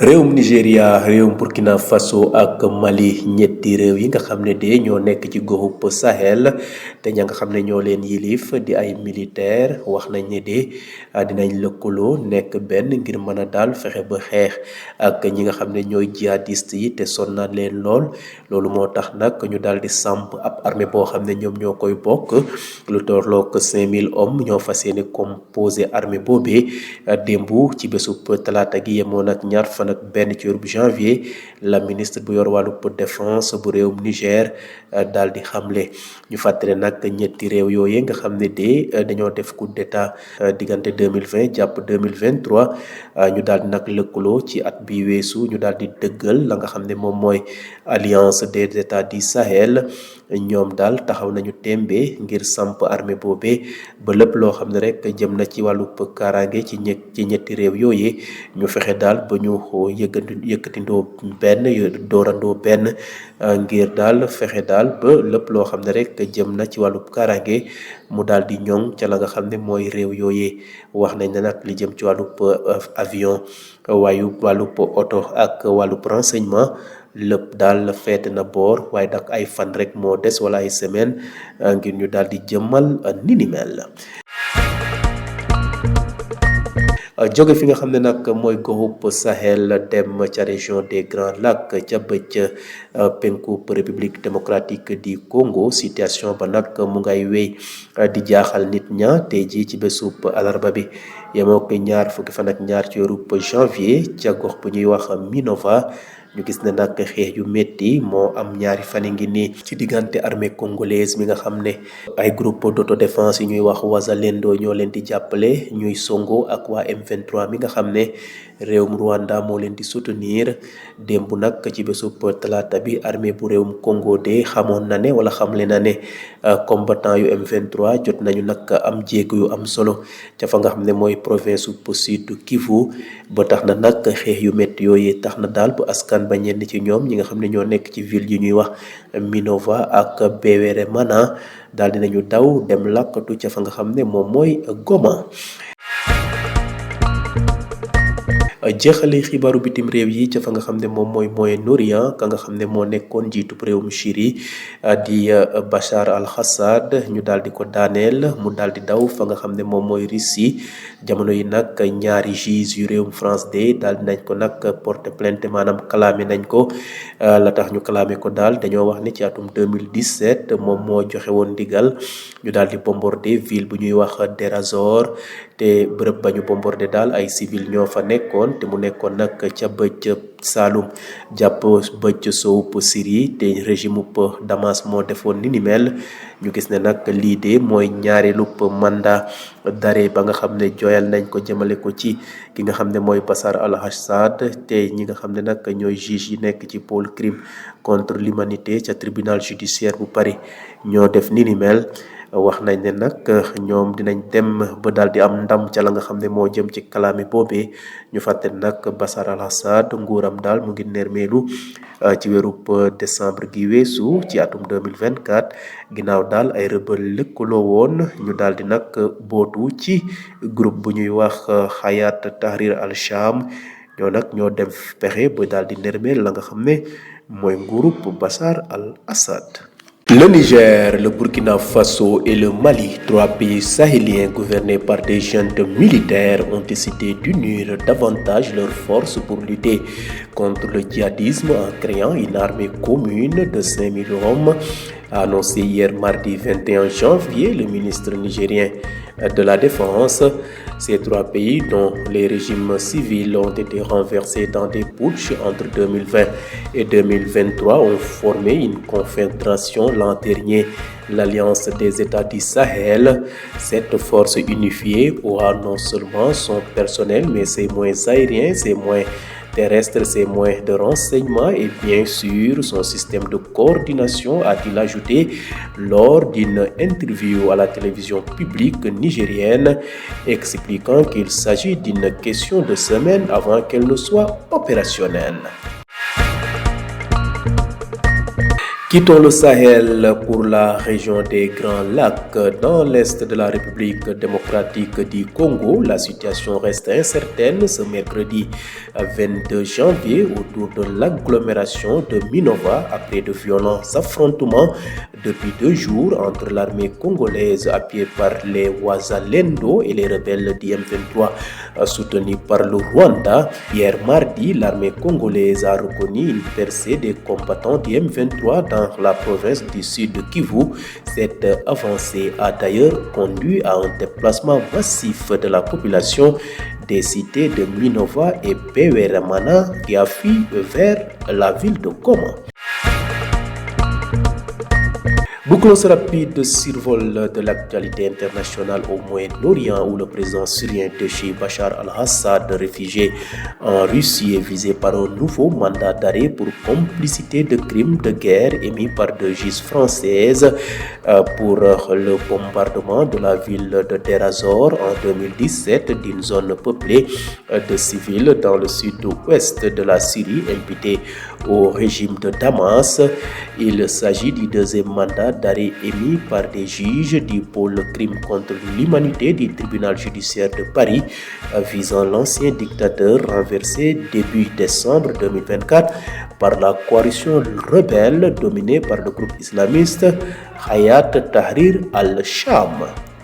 réewum Nigéria réewum Burkina Faso ak Mali ñetti réew yi nga xam ne de ñoo nekk ci goxub Sahel te ña nga xam ne ñoo leen yilif di ay militaire wax nañ ne de dinañ lëkkaloo nekk benn ngir mën a daal fexe ba xeex ak ñi nga xam ne ñooy jihadiste yi te sonnal leen loolu moo tax nag ñu daal di samp ab armée boo xam ne ñoom ñoo koy bokk lu tollook 5000 hommes ñoo fas yéene composé armée boobee démb ci bésub talaata gi yemoon ak ñaar fan ak benn ci weeru janvier la ministre bu yor wàllu défense bu réewum Niger daal di xamle ñu fàttale nag ñetti réew yooyu nga xam ne de dañoo def coup d'état diggante 2020 jàpp 2023 ñu daal di nag lëkkaloo ci at bi weesu ñu daal di dëggal la nga xam ne moom mooy alliance des états du Sahel ñoom daal taxaw nañu tembe ngir samp armée boobee ba lépp loo xam ne rek jëm na ci wàllu kaaraange ci ñetti réew yooyu ñu fexe daal ba ñu yëkkatindoo benn doorandoo benn ngir daal fexe daal ba lépp loo xam ne rek jëm na ci wàllu kaaraange mu daal di ñoŋ ca la nga xam ne mooy réew yooyu wax nañ ne nag li jëm ci wàllu avion wàllu oto ak wàllu renseignement lépp daal feete na boor waaye nag ay fan rek moo des wala ay semaine ngir ñu daal di jëmmal ni ni mel. jóge fi nga xam ne nag mooy goxub Sahel dem ca région des Grands Lacs ca bëj penku république démocratique du Congo situation ba nag mu ngay wéy di jaaxal nit ña tey jii ci bésub alarba bi yemoo ko ñaar fukki fan ak ñaar ci weeru janvier ca gox bu ñuy wax Minova ñu gis ne nag xeex yu métti moo am ñaari fan ngi nii ci diggante armée congolaise mi nga xam ne ay groupe d'autodéfense yi ñuy wax Wazalendo ñoo leen di jàppale ñuy songo ak waa M23 mi nga xam ne réewum Rwanda moo leen di soutenir démb nag ci bésub talaata bi armée bu réewum Congo de xamoon na ne wala xamle na ne combattant yu M23 jot nañu nag am jéego yu am solo ca fa nga xam ne mooy province bu Sud Kivu ba tax na nag xeex yu métti yooyu tax na daal bu askan ba ñenn ci ñoom ñi nga xam ne ñoo nekk ci ville yi ñuy wax Minova ak Bwere Mana daal dinañu daw dem làkkatu ca fa nga xam ne moom mooy Goma. jeexale xibaaru bitim réew yi ca fa nga xam ne moom mooy Moyen-Orient ka nga xam ne moo nekkoon njiitu réewum Syrie di Bachar al-Assad ñu daal di ko daaneel mu daal di daw fa nga xam ne moom mooy Russie jamono yi nag ñaari juge yu réewum France de daal di nañ ko nag porter plainte maanaam clamé nañ ko la tax ñu clamé ko daal dañoo wax ne ci atum 2017 moom moo joxe woon ndigal ñu daal di bombarder ville bu ñuy wax Deir ez-Zor te bërëb ba ñu bombardé daal ay civil ñoo fa nekkoon te mu nekkoon nag ca bëj Saloum jàpp bëj sowup Syrie te régime up Damas moo defoon ni mel ñu gis ne nag lii de mooy ñaareelu mandat d'arrêt ba nga xam ne jooyal nañ ko jëmale ko ci ki nga xam ne mooy Bachar al-Assad te ñi nga xam ne nag ñooy juge yi nekk ci pôle crime contre l'humanité ca tribunal judiciaire bu Paris ñoo def ni mel. wax nañ ne nag ñoom dinañ dem ba daal di am ndam ca la nga xam ne moo jëm ci kalaami boobee ñu fàtte nag Bachar al-Assad nguuram daal mu ngi nermeelu ci weerub décembre gi weesu ci atum 2024 ginnaaw daal ay rebelle lëkkaloo woon ñu daal di nag bootu ci groupe bu ñuy wax Hayat Tahrir al-Sham ñoo nag ñoo dem pexe ba daal di nermeel la nga xam ne mooy nguurub Bachar al-Assad. Le Niger, le Burkina Faso et le Mali, trois pays sahéliens gouvernés par des juntes militaires, ont décidé d'unir davantage leurs forces pour lutter contre le djihadisme en créant une armée commune de 5000 hommes, a annoncé hier mardi 21 janvier le ministre nigérien de la Défense. Ces trois pays, dont les régimes civils ont été renversés dans des putschs entre 2020 et 2023, ont formé une confédération l'an dernier, l'Alliance des États du Sahel. Cette force unifiée aura non seulement son personnel, mais ses moyens aériens, ses moyens terrestres, ses moyens de renseignement et bien sûr son système de coordination, a-t-il ajouté lors d'une interview à la télévision publique nigérienne, expliquant qu'il s'agit d'une question de semaines avant qu'elle ne soit opérationnelle. Quittons le Sahel pour la région des Grands Lacs. Dans l'est de la République démocratique du Congo, la situation reste incertaine ce mercredi 22 janvier autour de l'agglomération de Minova après de violents affrontements depuis 2 jours entre l'armée congolaise appuyée par les Wazalendo et les rebelles du M23 soutenus par le Rwanda. Hier mardi, l'armée congolaise a reconnu une percée des combattants du M23 dans la province du sud de Kivu. Cette avancée a d'ailleurs conduit à un déplacement massif de la population des cités de Minova et Beweramana qui a fui vers la ville de Goma. Bouclons ce rapide survol de l'actualité internationale au Moyen-Orient où le président syrien déchu Bachar al-Assad, réfugié en Russie, est visé par un nouveau mandat d'arrêt pour complicité de crimes de guerre émis par deux juges françaises pour le bombardement de la ville de Deir ez-Zor en 2017 d'une zone peuplée de civils dans le sud-ouest de la Syrie imputée au régime de Damas. Il s'agit du deuxième mandat d'arrêt émis par des juges du pôle crime contre l'humanité du tribunal judiciaire de Paris visant l'ancien dictateur renversé début décembre 2024 par la coalition rebelle dominée par le groupe islamiste Hayat Tahrir al-Sham.